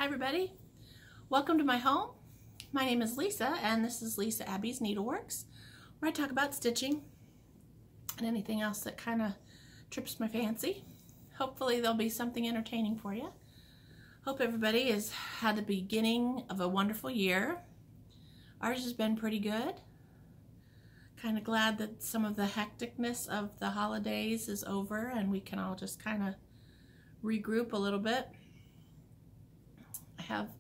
Hi everybody, welcome to my home. My name is Lisa and this is Lisa Abby's Needleworks, where I talk about stitching and anything else that kind of trips my fancy. Hopefully there'll be something entertaining for you. Hope everybody has had the beginning of a wonderful year. Ours has been pretty good. Kind of glad that some of the hecticness of the holidays is over and we can all just kind of regroup a little bit. I have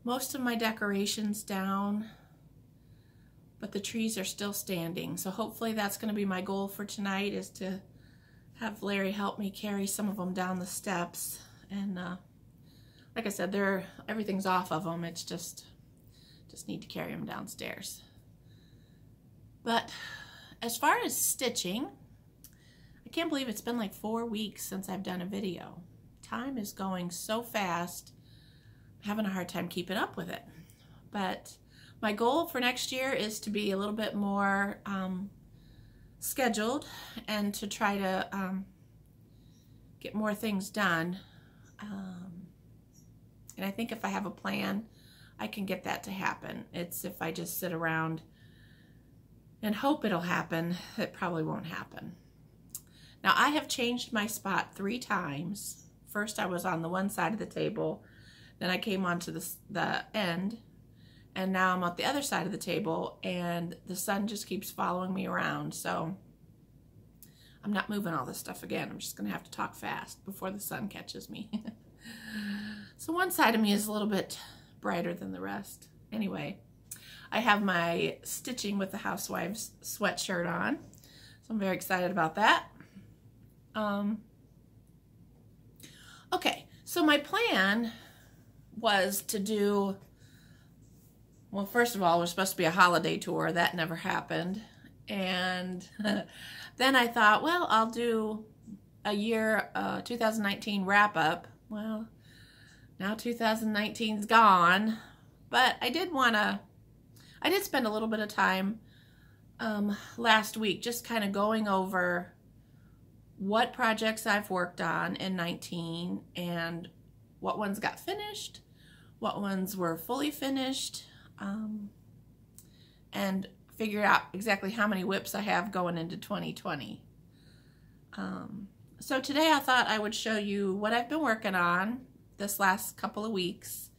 most of my decorations down, but the trees are still standing. So hopefully that's going to be my goal for tonight, is to have Larry help me carry some of them down the steps. And like I said, everything's off of them. It's just need to carry them downstairs. But as far as stitching, I can't believe it's been like 4 weeks since I've done a video. Time is going so fast. I'm having a hard time keeping up with it. But my goal for next year is to be a little bit more scheduled and to try to get more things done. And I think if I have a plan, I can get that to happen. It's if I just sit around and hope it'll happen, it probably won't happen. Now I have changed my spot 3 times. First I was on the one side of the table, then I came onto the end, and now I'm at the other side of the table, and the sun just keeps following me around. So I'm not moving all this stuff again. I'm just gonna have to talk fast before the sun catches me. So one side of me is a little bit brighter than the rest. Anyway, I have my Stitching with the Housewives sweatshirt on, so I'm very excited about that. Okay, so my plan was to do, well, first of all, it was supposed to be a holiday tour. That never happened. And then I thought, well, I'll do a year 2019 wrap-up. Well, now 2019's gone, but I did spend a little bit of time last week just kind of going over what projects I've worked on in 19 and what ones got finished, what ones were fully finished, and figure out exactly how many whips I have going into 2020. So today I thought I would show you what I've been working on this last couple of weeks,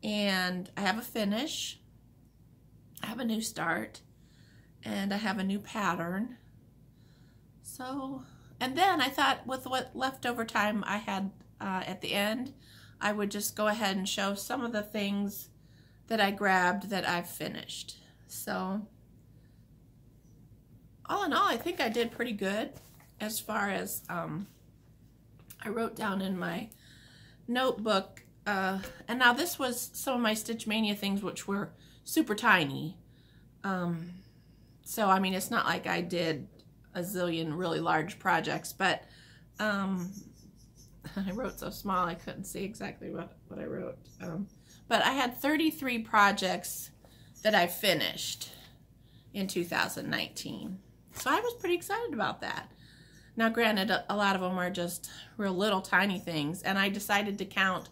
and I have a finish, I have a new start, and I have a new pattern. So, and then I thought with what leftover time I had at the end, I would just go ahead and show some of the things that I grabbed that I've finished. So all in all, I think I did pretty good as far as I wrote down in my notebook. And now this was some of my Stitch Mania things, which were super tiny. So I mean, it's not like I did a zillion really large projects, but I wrote so small I couldn't see exactly what I wrote. But I had 33 projects that I finished in 2019. So I was pretty excited about that. Now granted, a lot of them are just real little tiny things, and I decided to count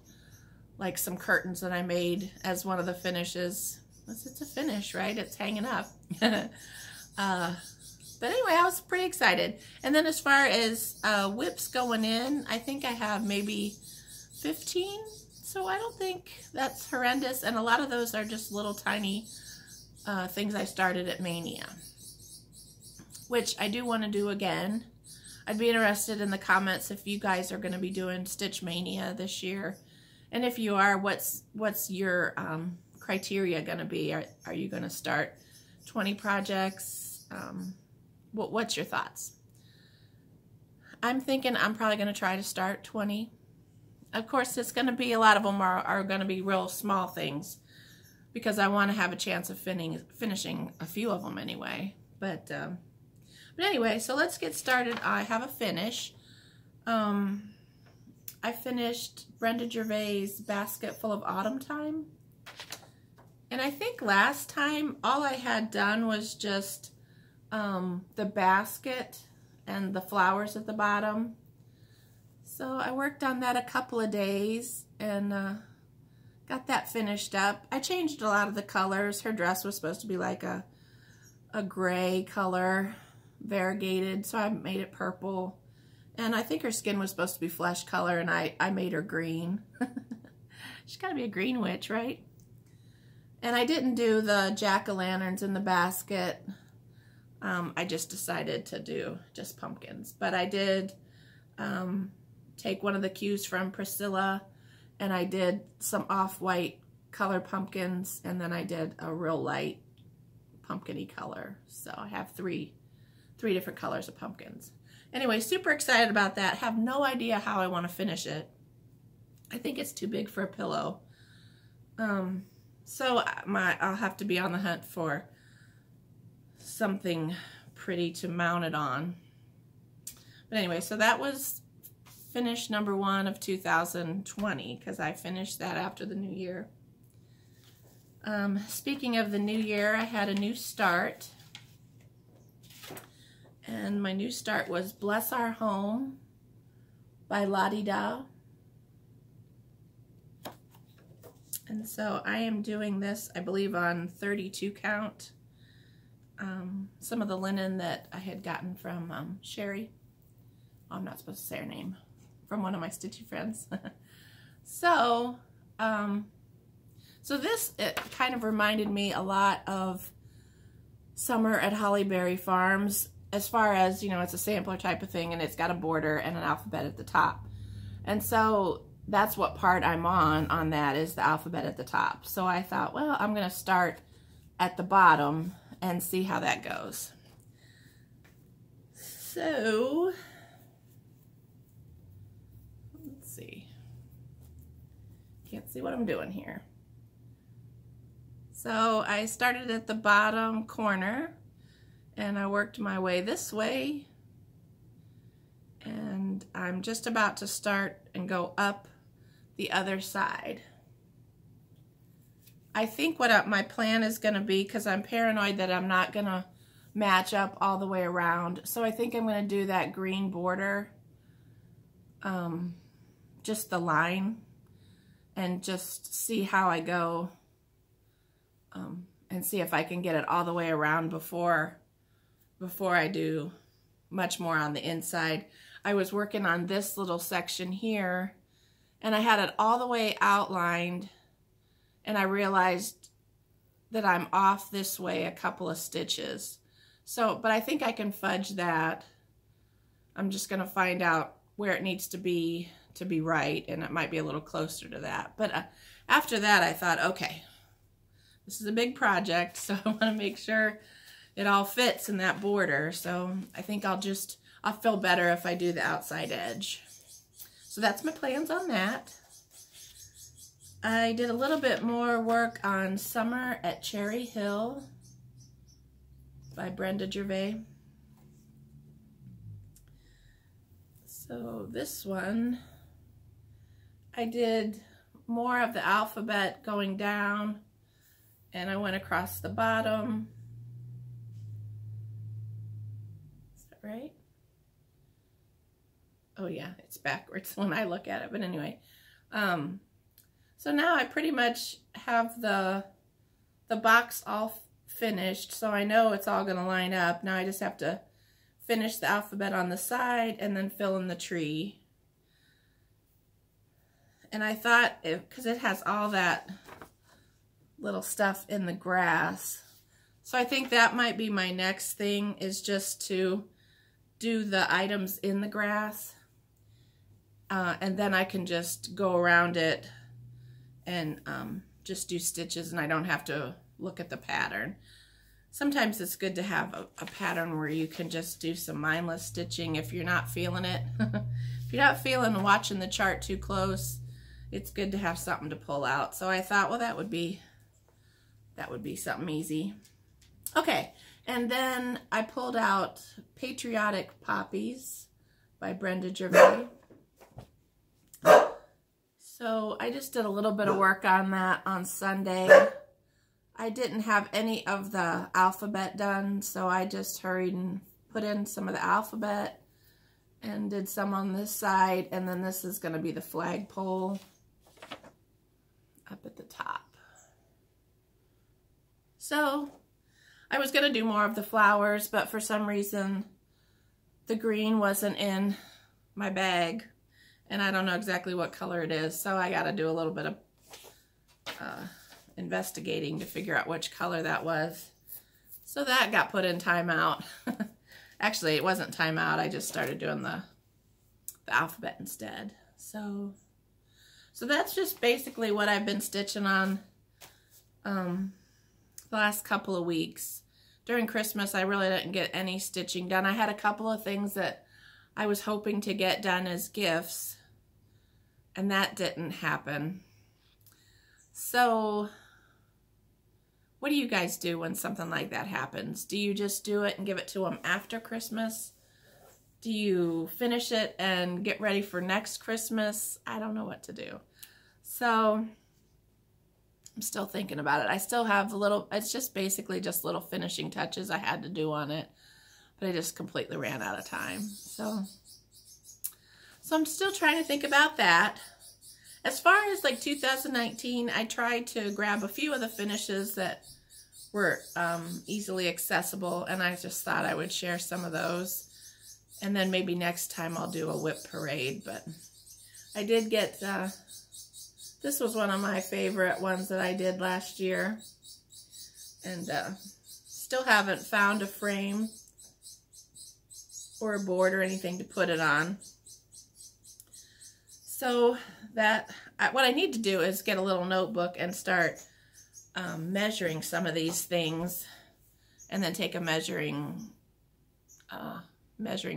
like some curtains that I made as one of the finishes. It's a finish, right? It's hanging up. But anyway, I was pretty excited. And then as far as whips going in, I think I have maybe 15. So I don't think that's horrendous. And a lot of those are just little tiny things I started at Mania, which I do want to do again. I'd be interested in the comments if you guys are going to be doing Stitch Mania this year. And if you are, what's your criteria going to be? Are you going to start 20 projects? What's your thoughts? I'm thinking I'm probably going to try to start 20. Of course, it's going to be, a lot of them are going to be real small things, because I want to have a chance of finishing a few of them anyway. But anyway, so let's get started. I have a finish. I finished Brenda Gervais' Basket Full of Autumn Time. And I think last time all I had done was just the basket and the flowers at the bottom. So I worked on that a couple of days, and got that finished up. I changed a lot of the colors. Her dress was supposed to be like a gray color, variegated, so I made it purple. And I think her skin was supposed to be flesh color, and I made her green. She's got to be a green witch, right? And I didn't do the jack-o'-lanterns in the basket. I just decided to do just pumpkins. But I did take one of the cues from Priscilla, and I did some off-white color pumpkins, and then I did a real light pumpkin-y color. So I have three different colors of pumpkins. Anyway, super excited about that. Have no idea how I want to finish it. I think it's too big for a pillow. So I'll have to be on the hunt for something pretty to mount it on. But anyway, so that was finish number 1 of 2020, because I finished that after the new year. Speaking of the new year, I had a new start. And my new start was Bless Our Home by Lottie Da. And so I am doing this, I believe, on 32 count. Some of the linen that I had gotten from Sherry. Oh, I'm not supposed to say her name. From one of my stitchy friends. So this, it kind of reminded me a lot of Summer at Holly Berry Farms, as far as, you know, it's a sampler type of thing, and it's got a border and an alphabet at the top. And so that's what part I'm on that, is the alphabet at the top. So I thought, well, I'm going to start at the bottom and see how that goes. So let's see. Can't see what I'm doing here. So I started at the bottom corner, and I worked my way this way, and I'm just about to start and go up the other side. I think what my plan is going to be, because I'm paranoid that I'm not going to match up all the way around, so I think I'm going to do that green border, just the line, and just see how I go, and see if I can get it all the way around before I do much more on the inside. I was working on this little section here, and I had it all the way outlined, and I realized that I'm off this way a couple of stitches. So, but I think I can fudge that. I'm just going to find out where it needs to be right, and it might be a little closer to that. But after that, I thought, okay, this is a big project, so I want to make sure it all fits in that border. So I think I'll feel better if I do the outside edge. So that's my plans on that. I did a little bit more work on Summer at Cherry Hill by Brenda Gervais. So this one, I did more of the alphabet going down, and I went across the bottom. Is that right? Oh yeah, it's backwards when I look at it, but anyway. So now I pretty much have the box all finished, so I know it's all going to line up. Now I just have to finish the alphabet on the side and then fill in the tree. And I thought, because it has all that little stuff in the grass, so I think that might be my next thing, is just to do the items in the grass. And then I can just go around it and just do stitches, and I don't have to look at the pattern. Sometimes it's good to have a pattern where you can just do some mindless stitching if you're not feeling it. If you're not feeling watching the chart too close, it's good to have something to pull out. So I thought, well, that would be something easy. Okay, and then I pulled out Patriotic Poppies by Brenda Gervais. So I just did a little bit of work on that on Sunday. I didn't have any of the alphabet done, so I just hurried and put in some of the alphabet and did some on this side, and then this is going to be the flagpole up at the So I was going to do more of the flowers, but for some reason the green wasn't in my bag, and I don't know exactly what color it is, so I got to do a little bit of investigating to figure out which color that was. So that got put in timeout. Actually, it wasn't timeout. I just started doing the alphabet instead. So that's just basically what I've been stitching on the last couple of weeks. During Christmas, I really didn't get any stitching done. I had a couple of things that I was hoping to get done as gifts, and that didn't happen. So what do you guys do when something like that happens? Do you just do it and give it to them after Christmas? Do you finish it and get ready for next Christmas? I don't know what to do. So I'm still thinking about it. I still have it's just basically just little finishing touches I had to do on it, but I just completely ran out of time. So I'm still trying to think about that. As far as like 2019, I tried to grab a few of the finishes that were easily accessible, and I just thought I would share some of those. And then maybe next time I'll do a whip parade. But I did get, this was one of my favorite ones that I did last year. And still haven't found a frame or a board or anything to put it on. So what I need to do is get a little notebook and start measuring some of these things, and then take a measuring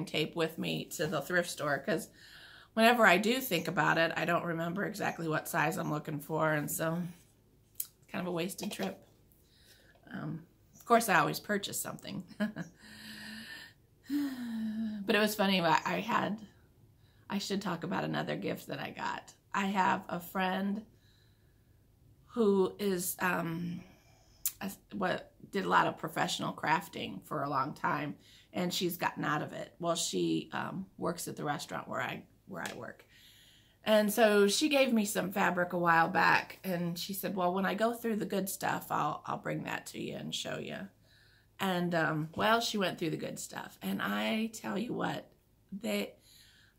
tape with me to the thrift store, because whenever I do think about it, I don't remember exactly what size I'm looking for, and so it's kind of a wasted trip. Of course, I always purchase something. But it was funny, I should talk about another gift that I got. I have a friend who is did a lot of professional crafting for a long time, and she's gotten out of it. Well, she works at the restaurant where I work. And so she gave me some fabric a while back, and she said, well, when I go through the good stuff, I'll bring that to you and show you. And well, she went through the good stuff, and I tell you what,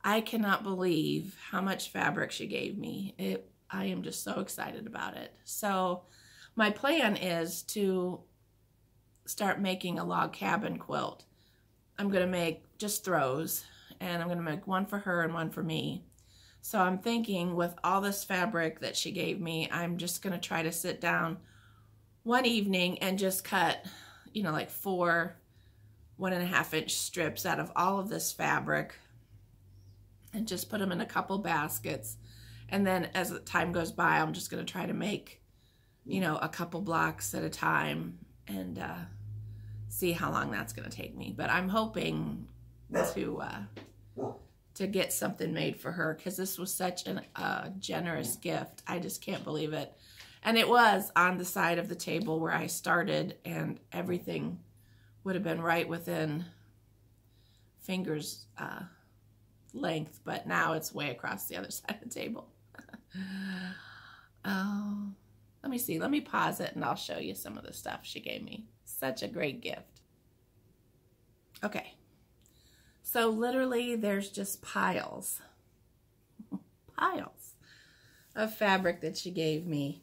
I cannot believe how much fabric she gave me. I am just so excited about it. So my plan is to start making a log cabin quilt. I'm going to make just throws, and I'm going to make one for her and one for me. So I'm thinking, with all this fabric that she gave me, I'm just going to try to sit down one evening and just cut, you know, like 4 1.5-inch strips out of all of this fabric, and just put them in a couple baskets. And then as the time goes by, I'm just going to try to make, you know, a couple blocks at a time, and see how long that's going to take me. But I'm hoping to get something made for her, because this was such a generous gift. I just can't believe it. And it was on the side of the table where I started, and everything would have been right within fingers length, but now it's way across the other side of the table. Oh, let me see. Let me pause it and I'll show you some of the stuff she gave me. Such a great gift. Okay. So literally there's just piles of fabric that she gave me.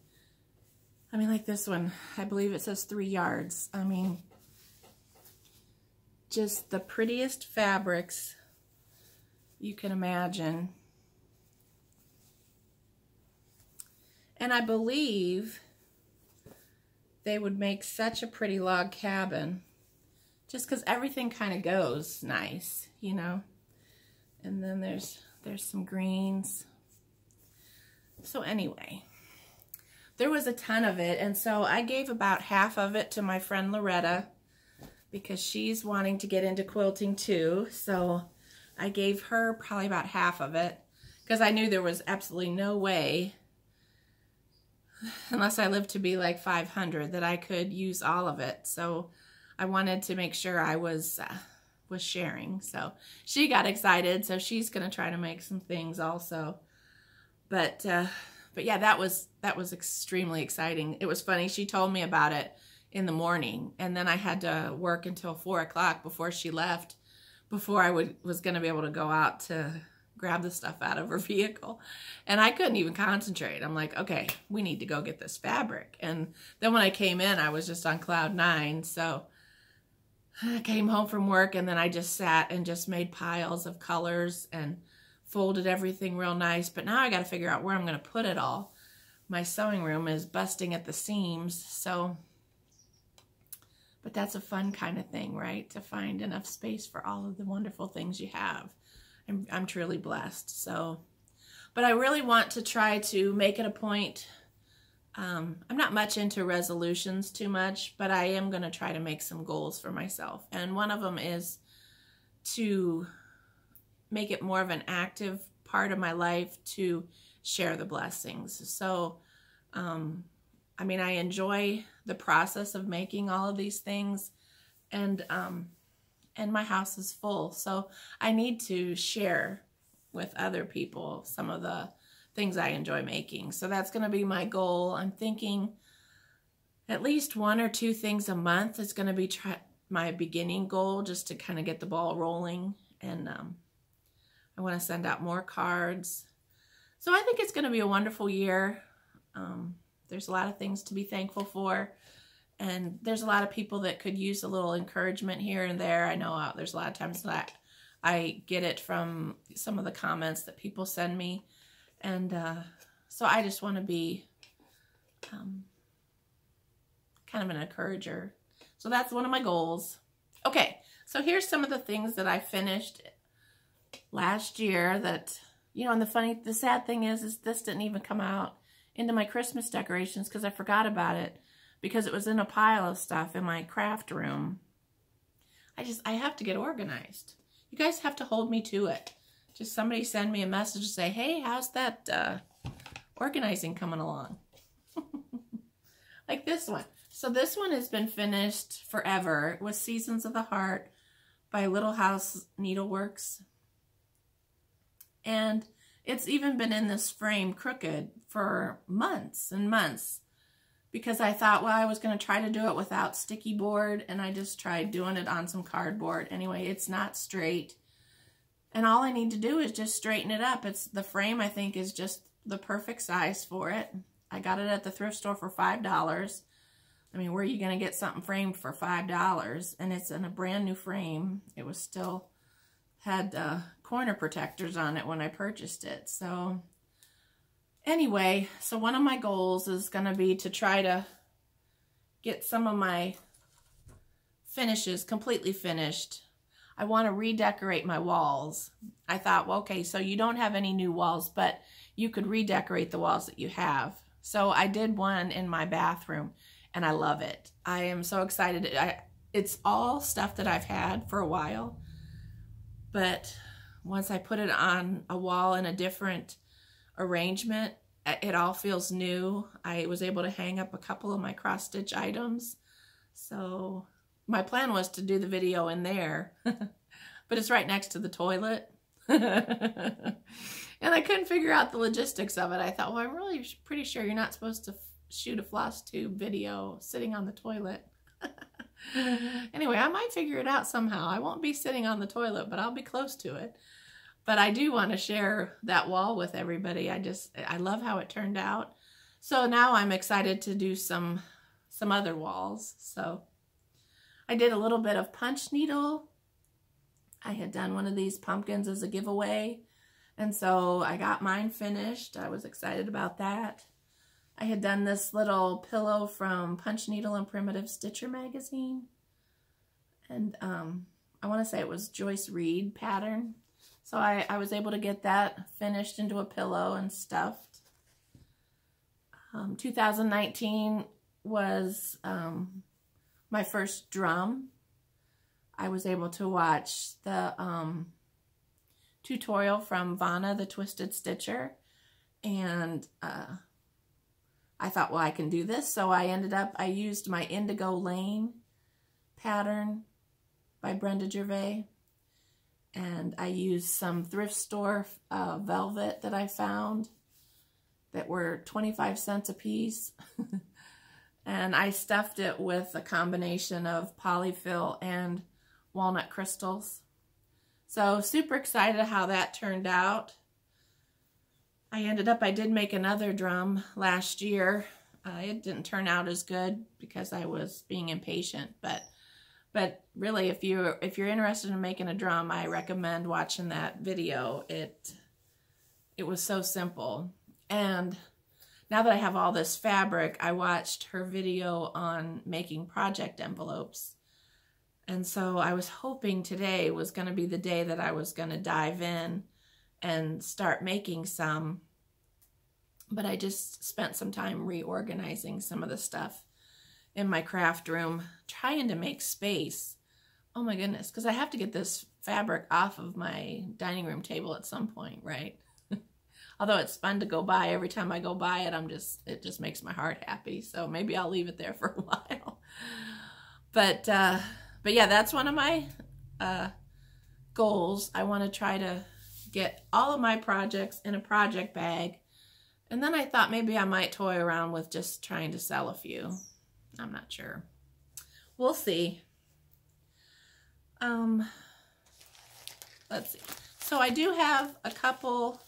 I mean, like this one, I believe it says 3 yards. I mean, just the prettiest fabrics you can imagine. And I believe they would make such a pretty log cabin, just because everything kind of goes nice, you know. And then there's some greens. So anyway, there was a ton of it, and so I gave about half of it to my friend Loretta, because she's wanting to get into quilting too. So I gave her probably about half of it, because I knew there was absolutely no way, unless I lived to be like 500, that I could use all of it. So I wanted to make sure I was sharing. So she got excited, so she's going to try to make some things also. But yeah, that was extremely exciting. It was funny. She told me about it in the morning. And then I had to work until 4 o'clock before she left, before I was going to be able to go out to grab the stuff out of her vehicle. And I couldn't even concentrate. I'm like, okay, we need to go get this fabric. And then when I came in, I was just on cloud 9. So I came home from work, and then I just sat and just made piles of colors and folded everything real nice. But now I got to figure out where I'm going to put it all. My sewing room is busting at the seams, so, but that's a fun kind of thing, right? To find enough space for all of the wonderful things you have. I'm truly blessed. So, but I really want to try to make it a point. I'm not much into resolutions too much, but I am going to try to make some goals for myself. And one of them is to make it more of an active part of my life to share the blessings. So, I mean, I enjoy the process of making all of these things, and my house is full. So I need to share with other people some of the things I enjoy making. So that's going to be my goal. I'm thinking at least 1 or 2 things a month is going to be my beginning goal, just to kind of get the ball rolling. And I want to send out more cards. So I think it's going to be a wonderful year. There's a lot of things to be thankful for. And there's a lot of people that could use a little encouragement here and there. I know there's a lot of times that I get it from some of the comments that people send me. And so I just want to be kind of an encourager. So that's one of my goals. Okay, so here's some of the things that I finished last year that, you know, and the sad thing is this didn't even come out into my Christmas decorations because I forgot about it, because it was in a pile of stuff in my craft room. I have to get organized. You guys have to hold me to it. Just somebody send me a message and say, hey, how's that organizing coming along? Like this one. So this one has been finished forever. It was Seasons of the Heart by Little House Needleworks. And it's even been in this frame crooked for months and months, because I thought, well, I was going to try to do it without sticky board, and I just tried doing it on some cardboard. Anyway, it's not straight. And all I need to do is just straighten it up. The frame, I think, is just the perfect size for it. I got it at the thrift store for $5. I mean, where are you going to get something framed for $5? And it's in a brand new frame. It was still had corner protectors on it when I purchased it. So anyway, so one of my goals is going to be to try to get some of my finishes completely finished. I want to redecorate my walls. I thought, well, okay, so you don't have any new walls, but you could redecorate the walls that you have. So I did one in my bathroom, and I love it. I am so excited. It's all stuff that I've had for a while, but once I put it on a wall in a different arrangement, it all feels new. I was able to hang up a couple of my cross-stitch items. So my plan was to do the video in there, but it's right next to the toilet. And I couldn't figure out the logistics of it. I thought, well, I'm really pretty sure you're not supposed to shoot a Flosstube video sitting on the toilet. Anyway, I might figure it out somehow. I won't be sitting on the toilet, but I'll be close to it. But I do want to share that wall with everybody. I love how it turned out. So now I'm excited to do some other walls. So I did a little bit of punch needle. I had done one of these pumpkins as a giveaway, and so I got mine finished. I was excited about that. I had done this little pillow from Punch Needle and Primitive Stitcher magazine, and I want to say it was Joyce Reed pattern. So I was able to get that finished into a pillow and stuffed. 2019 was my first drum. I was able to watch the tutorial from Vanna, the Twisted Stitcher, and I thought, well, I can do this. So I used my Indigo Lane pattern by Brenda Gervais, and I used some thrift store velvet that I found that were 25 cents a piece. And I stuffed it with a combination of polyfill and walnut crystals. So super excited how that turned out. I did make another drum last year. It didn't turn out as good because I was being impatient, but really if you're interested in making a drum, I recommend watching that video. It was so simple. And now that I have all this fabric, I watched her video on making project envelopes. And so I was hoping today was going to be the day that I was going to dive in and start making some. But I just spent some time reorganizing some of the stuff in my craft room, trying to make space. Oh my goodness, because I have to get this fabric off of my dining room table at some point, right? Although it's fun to go by, every time I go by it, it just makes my heart happy. So maybe I'll leave it there for a while. But yeah, that's one of my goals. I want to try to get all of my projects in a project bag. And then I thought maybe I might toy around with just trying to sell a few. I'm not sure. We'll see. Let's see. So I do have a couple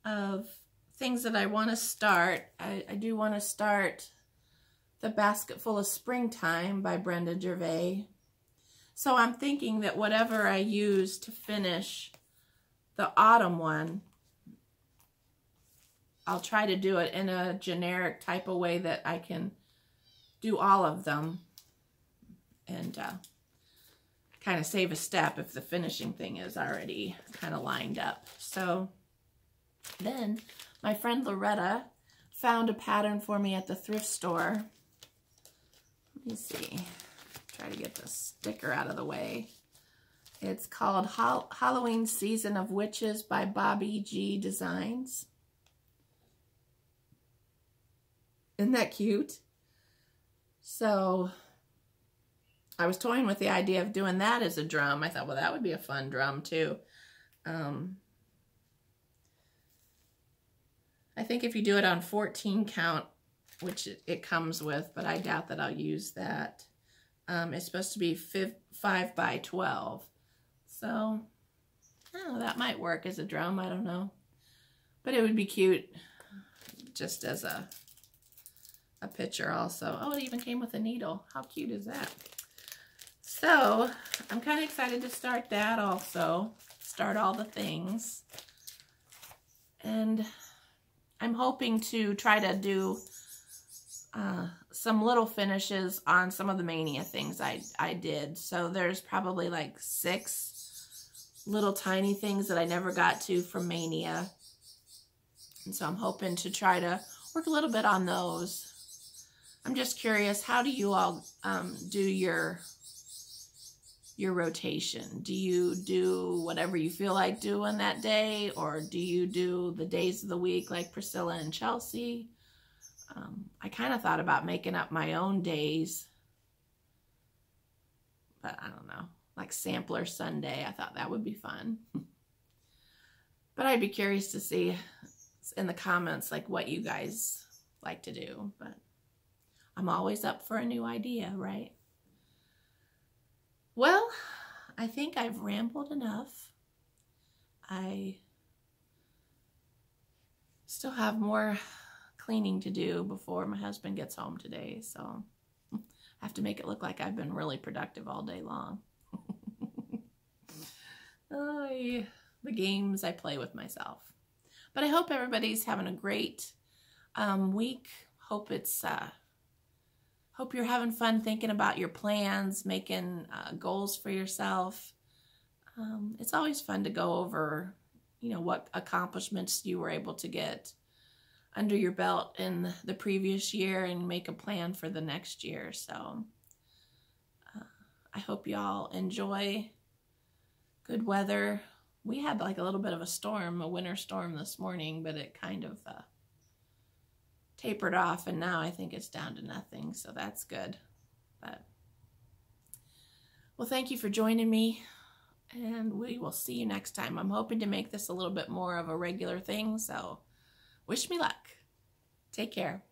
of things that I want to start. I do want to start The Basket Full of Springtime by Brenda Gervais. So I'm thinking that whatever I use to finish the autumn one, I'll try to do it in a generic type of way that I can do all of them and kind of save a step if the finishing thing is already kind of lined up. So then my friend Loretta found a pattern for me at the thrift store. Let me see. Try to get the sticker out of the way. It's called Halloween Season of Witches by Bobby G Designs. Isn't that cute? So I was toying with the idea of doing that as a drum. I thought, well, that would be a fun drum too. I think if you do it on 14 count, which it comes with, but I doubt that I'll use that. It's supposed to be 5 by 12. So, oh, that might work as a drum. I don't know. But it would be cute just as a picture also. Oh, it even came with a needle. How cute is that? So, I'm kind of excited to start that also. Start all the things. And I'm hoping to try to do some little finishes on some of the Mania things I did. So there's probably like 6 little tiny things that I never got to from Mania. And so I'm hoping to try to work a little bit on those. I'm just curious, how do you all do your rotation? Do you do whatever you feel like doing that day, or do you do the days of the week like Priscilla and Chelsea? I kind of thought about making up my own days, but I don't know, like Sampler Sunday. I thought that would be fun. But I'd be curious to see in the comments like what you guys like to do. But I'm always up for a new idea, right? Well, I think I've rambled enough. I still have more cleaning to do before my husband gets home today, so I have to make it look like I've been really productive all day long. The games I play with myself. But I hope everybody's having a great week. Hope you're having fun thinking about your plans, making goals for yourself. It's always fun to go over, what accomplishments you were able to get under your belt in the previous year and make a plan for the next year. So I hope y'all enjoy good weather. We had like a little bit of a storm, a winter storm this morning, but it kind of tapered off, and now I think it's down to nothing, so that's good. But well, thank you for joining me, and we will see you next time. I'm hoping to make this a little bit more of a regular thing, so wish me luck. Take care.